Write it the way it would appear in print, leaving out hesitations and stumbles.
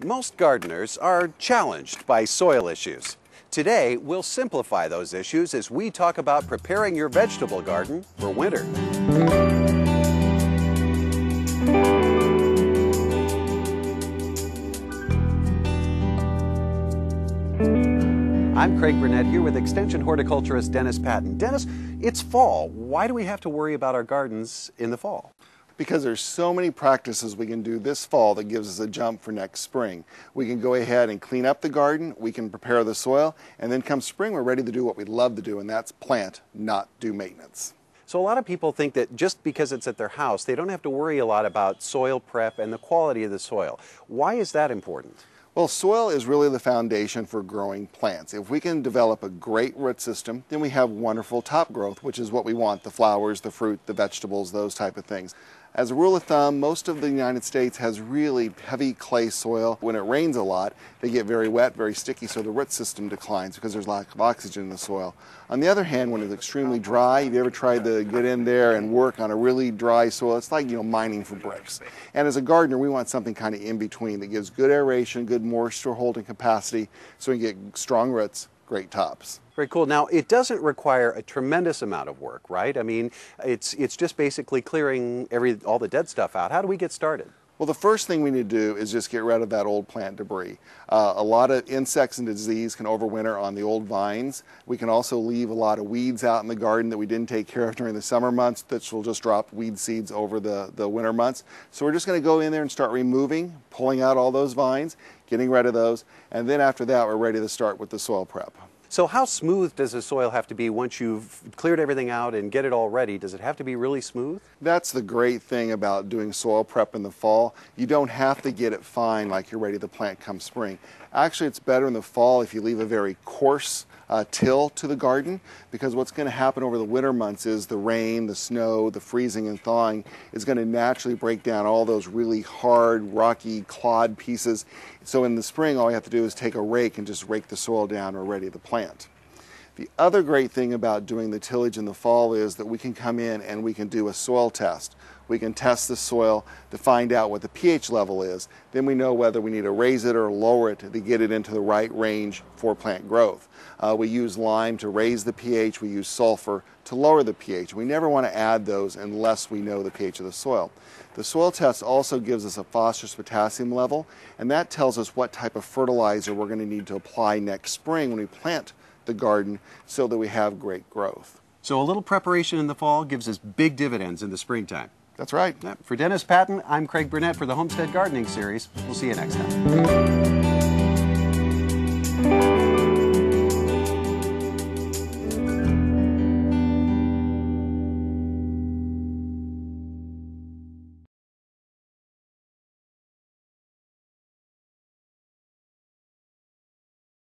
Most gardeners are challenged by soil issues. Today, we'll simplify those issues as we talk about preparing your vegetable garden for winter. I'm Craig Burnett here with Extension horticulturist Dennis Patton. Dennis, it's fall. Why do we have to worry about our gardens in the fall? Because there's so many practices we can do this fall that gives us a jump for next spring. We can go ahead and clean up the garden, we can prepare the soil, and then come spring we're ready to do what we love to do, and that's plant, not do maintenance. So a lot of people think that just because it's at their house, they don't have to worry a lot about soil prep and the quality of the soil. Why is that important? Well, soil is really the foundation for growing plants. If we can develop a great root system, then we have wonderful top growth, which is what we want, the flowers, the fruit, the vegetables, those type of things. As a rule of thumb, most of the United States has really heavy clay soil. When it rains a lot, they get very wet, very sticky, so the root system declines because there's lack of oxygen in the soil. On the other hand, when it's extremely dry, have you ever tried to get in there and work on a really dry soil? It's like, mining for bricks. And as a gardener, we want something kind of in between that gives good aeration, good moisture holding capacity, so we can get strong roots, great tops. Very cool. Now, it doesn't require a tremendous amount of work, right? I mean, it's just basically clearing all the dead stuff out. How do we get started? Well, the first thing we need to do is just get rid of that old plant debris. A lot of insects and disease can overwinter on the old vines. We can also leave a lot of weeds out in the garden that we didn't take care of during the summer months that will just drop weed seeds over the winter months. So we're just going to go in there and start removing, pulling out all those vines, getting rid of those, and then after that we're ready to start with the soil prep. So how smooth does the soil have to be once you've cleared everything out and get it all ready? Does it have to be really smooth? That's the great thing about doing soil prep in the fall. You don't have to get it fine like you're ready to plant come spring. Actually, it's better in the fall if you leave a very coarse till to the garden, because what's going to happen over the winter months is the rain, the snow, the freezing and thawing is going to naturally break down all those really hard, rocky, clod pieces. So in the spring, all you have to do is take a rake and just rake the soil down and we're ready to plant. The other great thing about doing the tillage in the fall is that we can come in and we can do a soil test. We can test the soil to find out what the pH level is. Then we know whether we need to raise it or lower it to get it into the right range for plant growth. We use lime to raise the pH. We use sulfur to lower the pH. We never want to add those unless we know the pH of the soil. The soil test also gives us a phosphorus potassium level, and that tells us what type of fertilizer we're going to need to apply next spring when we plant the garden so that we have great growth. So a little preparation in the fall gives us big dividends in the springtime. That's right. For Dennis Patton, I'm Craig Burnett for the Homestead Gardening Series. We'll see you next time.